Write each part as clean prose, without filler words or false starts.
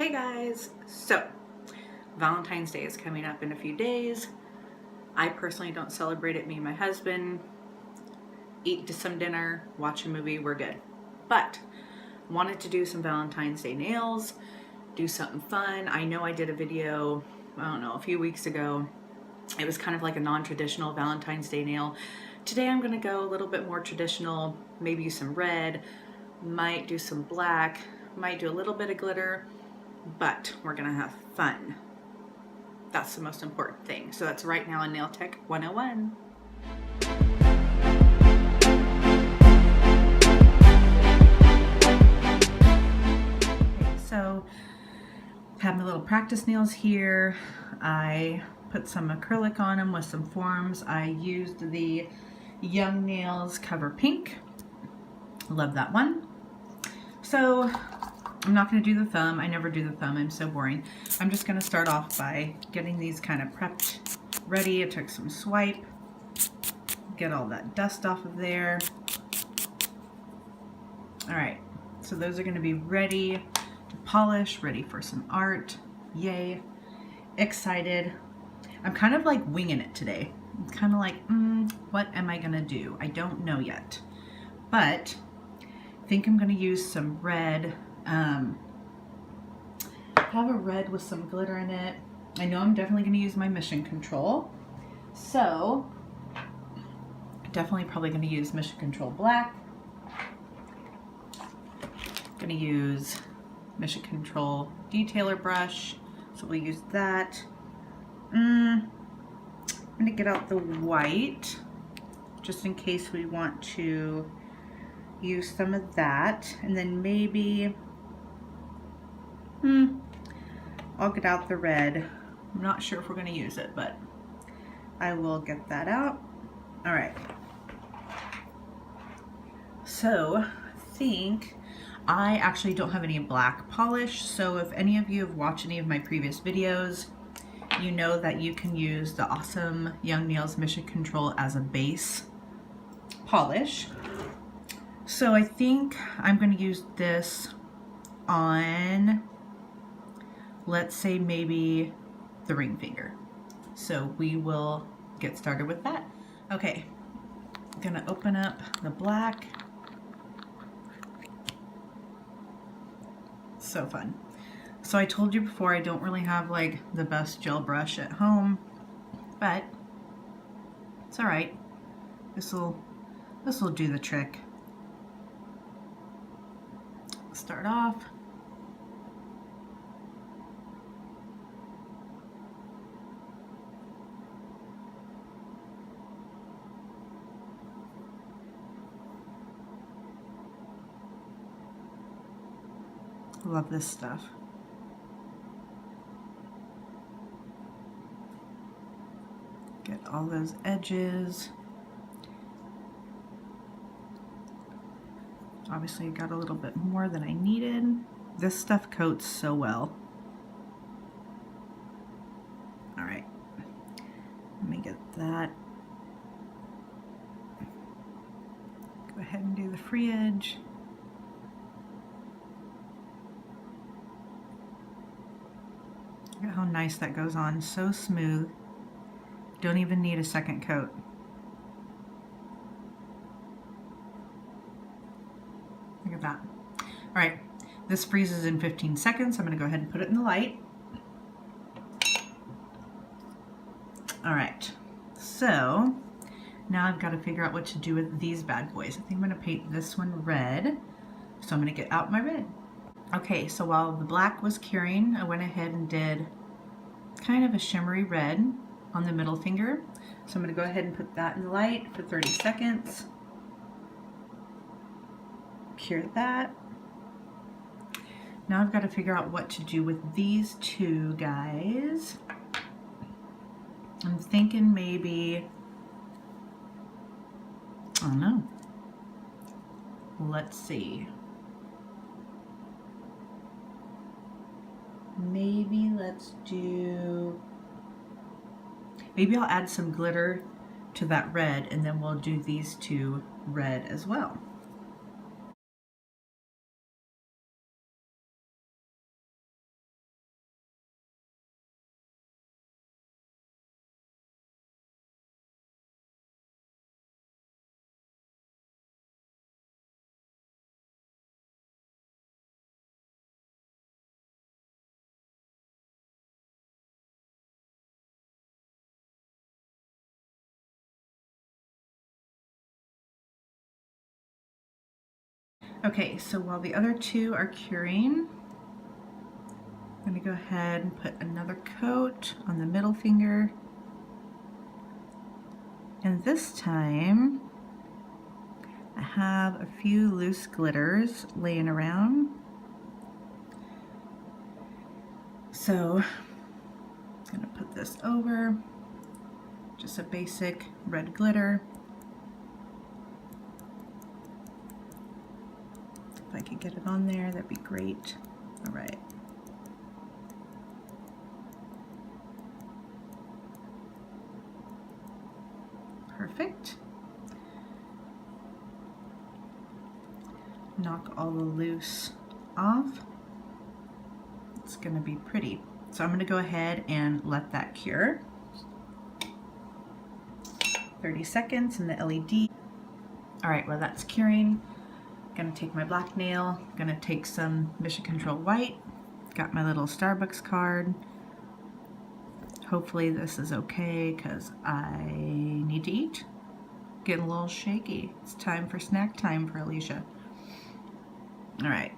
Hey guys! So, Valentine's Day is coming up in a few days. I personally don't celebrate it. Me and my husband eat some dinner, watch a movie, we're good. But, wanted to do some Valentine's Day nails, do something fun. I know I did a video, I don't know, a few weeks ago. It was kind of like a non-traditional Valentine's Day nail. Today I'm going to go a little bit more traditional, maybe use some red, might do some black, might do a little bit of glitter, but we're gonna have fun. That's the most important thing. So that's right now in Nail Tech 101. Okay, so I have my little practice nails here. I put some acrylic on them with some forms. I used the Young Nails Cover Pink. Love that one. So I'm not going to do the thumb. I never do the thumb. I'm so boring. I'm just going to start off by getting these kind of prepped, ready. I took some swipe, get all that dust off of there. All right, so those are going to be ready to polish, ready for some art. Yay. Excited. I'm kind of like winging it today. I'm kind of like, what am I going to do? I don't know yet. But I think I'm going to use some red. Have a red with some glitter in it. I know I'm definitely going to use my Mission Control. So, definitely probably going to use Mission Control Black. Going to use Mission Control Detailer Brush. So we'll use that. I'm going to get out the white just in case we want to use some of that. And then maybe I'll get out the red. I'm not sure if we're going to use it, but I will get that out. All right. So I think I actually don't have any black polish. So if any of you have watched any of my previous videos, you know that you can use the awesome Young Nails Mission Control as a base polish. So I think I'm going to use this on, let's say maybe the ring finger. So we will get started with that. Okay, I'm gonna open up the black. So fun. So I told you before I don't really have like the best gel brush at home, but it's all right. This will do the trick. Start off. Love this stuff. Get all those edges. Obviously I got a little bit more than I needed. This stuff coats so well. All right, let me get that. Go ahead and do the free edge. Look at how nice that goes on, so smooth. Don't even need a second coat. Look at that. All right, this freezes in 15 seconds. I'm gonna go ahead and put it in the light. All right, so now I've got to figure out what to do with these bad boys. I think I'm gonna paint this one red. So I'm gonna get out my red. Okay, so while the black was curing, I went ahead and did kind of a shimmery red on the middle finger. So I'm gonna go ahead and put that in the light for 30 seconds. Cure that. Now I've got to figure out what to do with these two guys. I'm thinking maybe, I don't know. Let's see. Maybe I'll add some glitter to that red, and then we'll do these two red as well. Okay, so while the other two are curing, I'm going to go ahead and put another coat on the middle finger. And this time, I have a few loose glitters laying around. So I'm going to put this over, just a basic red glitter. If I could get it on there, that'd be great. All right. Perfect. Knock all the loose off. It's going to be pretty. So I'm going to go ahead and let that cure. 30 seconds in the LED. All right, well that's curing. I'm going to take my black nail. I'm going to take some Mission Control white. Got my little Starbucks card. Hopefully this is okay because I need to eat. Getting a little shaky. It's time for snack time for Alicia. All right.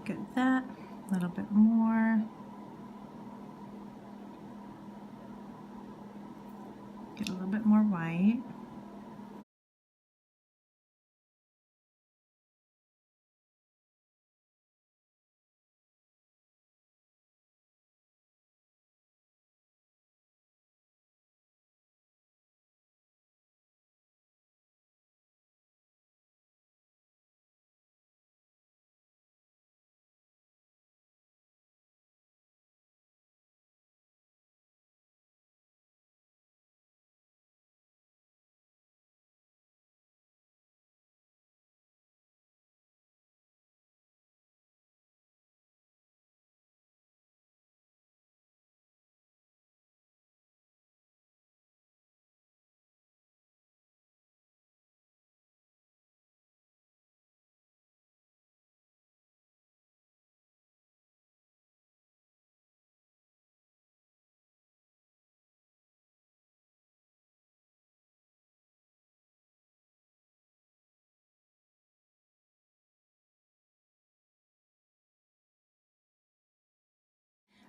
Get that, a little bit more. Get a little bit more white.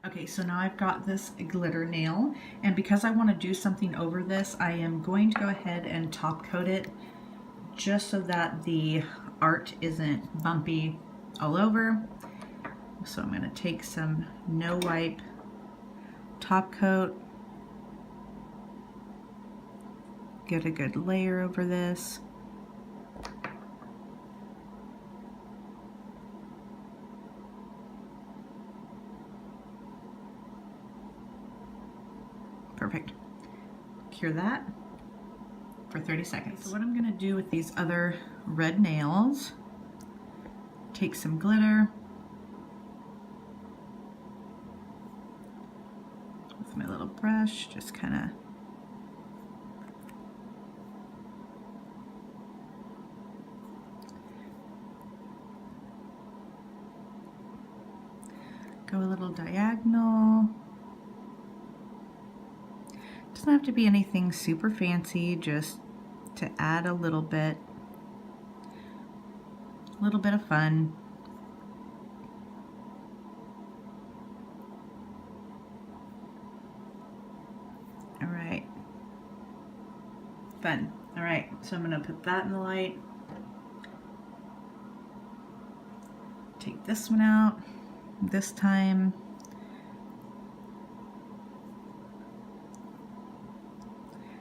Okay, so now I've got this glitter nail, and because I want to do something over this, I am going to go ahead and top coat it just so that the art isn't bumpy all over. So I'm going to take some no wipe top coat, get a good layer over this. Perfect. Cure that for 30 seconds. So what I'm going to do with these other red nails, take some glitter with my little brush, just kind of go a little diagonal. Doesn't have to be anything super fancy, just to add a little bit of fun. All right, fun. All right, so I'm gonna put that in the light. Take this one out. This time,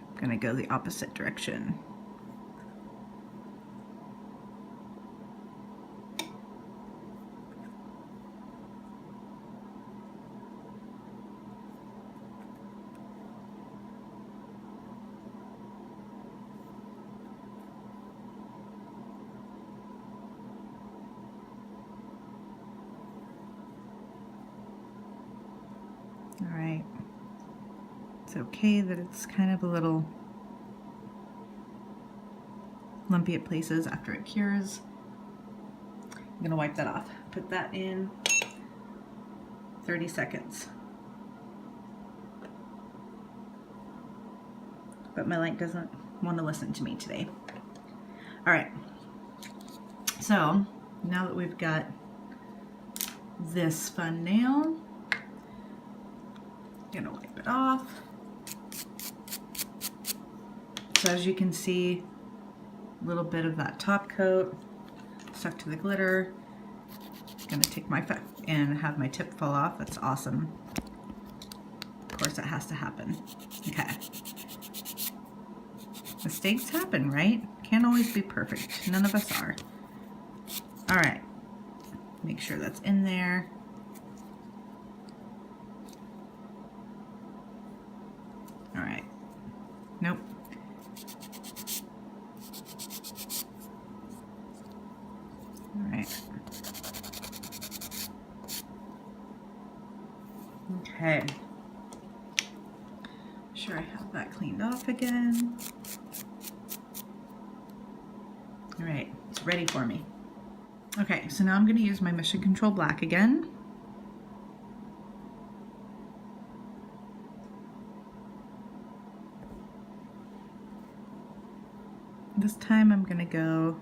I'm gonna go the opposite direction. All right. It's okay that it's kind of a little lumpy at places after it cures. I'm gonna wipe that off. Put that in 30 seconds. But my light doesn't want to listen to me today. All right. So now that we've got this fun nail, I'm gonna wipe it off. So as you can see, a little bit of that top coat stuck to the glitter. I'm gonna take my and have my tip fall off. That's awesome. Of course, it has to happen. Okay. Mistakes happen, right? Can't always be perfect. None of us are. All right. Make sure that's in there. All right. Nope. All right. Okay. Make sure I have that cleaned off again. All right, it's ready for me. Okay, so now I'm going to use my Mission Control Black again. This time I'm going to go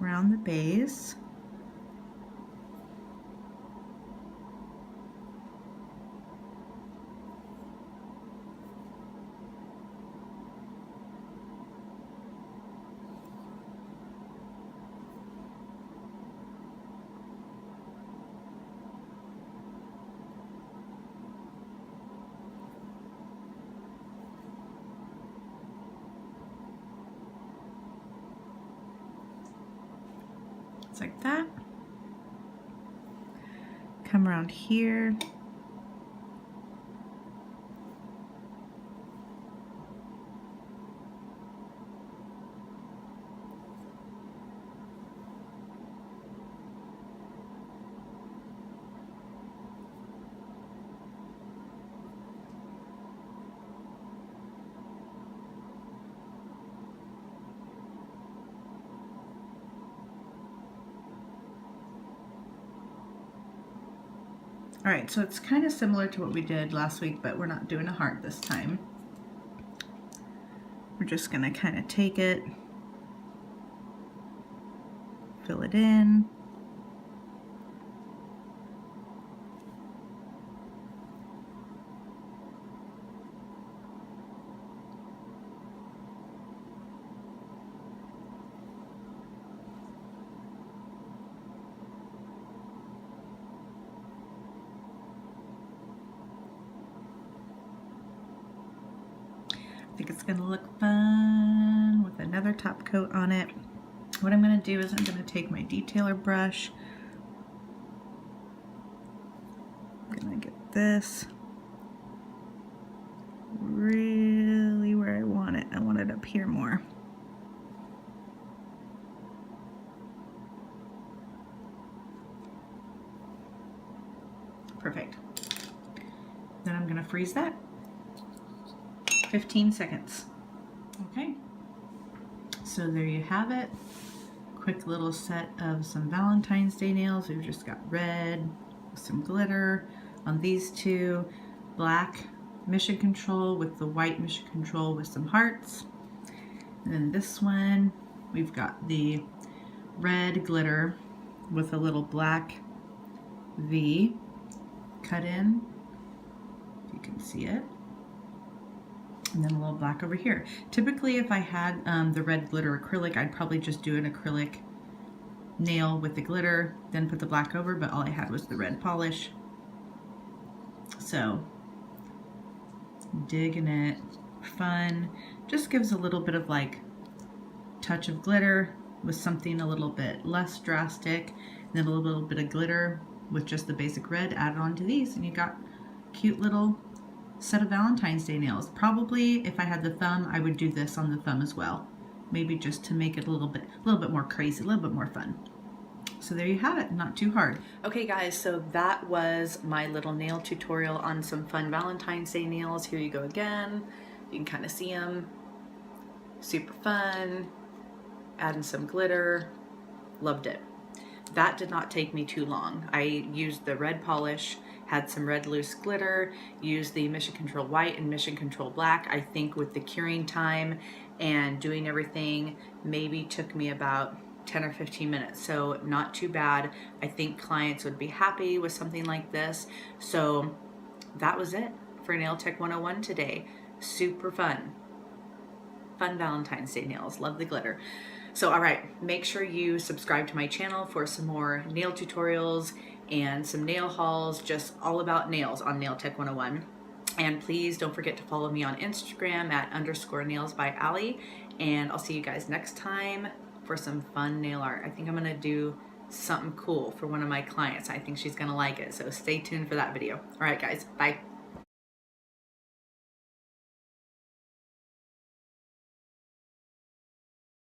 around the base. Like that. Come around here. All right, so it's kind of similar to what we did last week, but we're not doing a heart this time. We're just gonna kind of take it, fill it in. I think it's gonna look fun with another top coat on it. What I'm gonna do is I'm gonna take my detailer brush. I'm gonna get this really where I want it. I want it up here more. Perfect. Then I'm gonna freeze that. 15 seconds. Okay, so there you have it. Quick little set of some Valentine's Day nails. We've just got red with some glitter on these two, black Mission Control with the white Mission Control with some hearts. And then this one, we've got the red glitter with a little black V cut in, if you can see it. And then a little black over here. Typically, if I had the red glitter acrylic, I'd probably just do an acrylic nail with the glitter, then put the black over, but all I had was the red polish. So, digging it, fun. Just gives a little bit of like touch of glitter with something a little bit less drastic, and then a little bit of glitter with just the basic red added on to these, and you got cute little set of Valentine's Day nails. Probably if I had the thumb, I would do this on the thumb as well. Maybe just to make it a little bit more crazy, a little bit more fun. So there you have it, not too hard. Okay guys, so that was my little nail tutorial on some fun Valentine's Day nails. Here you go again. You can kind of see them. Super fun. Adding some glitter. Loved it. That did not take me too long. I used the red polish, had some red loose glitter, used the Mission Control White and Mission Control Black. I think with the curing time and doing everything, maybe took me about 10 or 15 minutes, so not too bad. I think clients would be happy with something like this. So that was it for Nail Tech 101 today. Super fun. Fun Valentine's Day nails. Love the glitter. So all right, make sure you subscribe to my channel for some more nail tutorials and some nail hauls, just all about nails on Nail Tech 101. And please don't forget to follow me on Instagram at _nailsbyally. And I'll see you guys next time for some fun nail art. I think I'm gonna do something cool for one of my clients. I think she's gonna like it. So stay tuned for that video. All right guys, bye.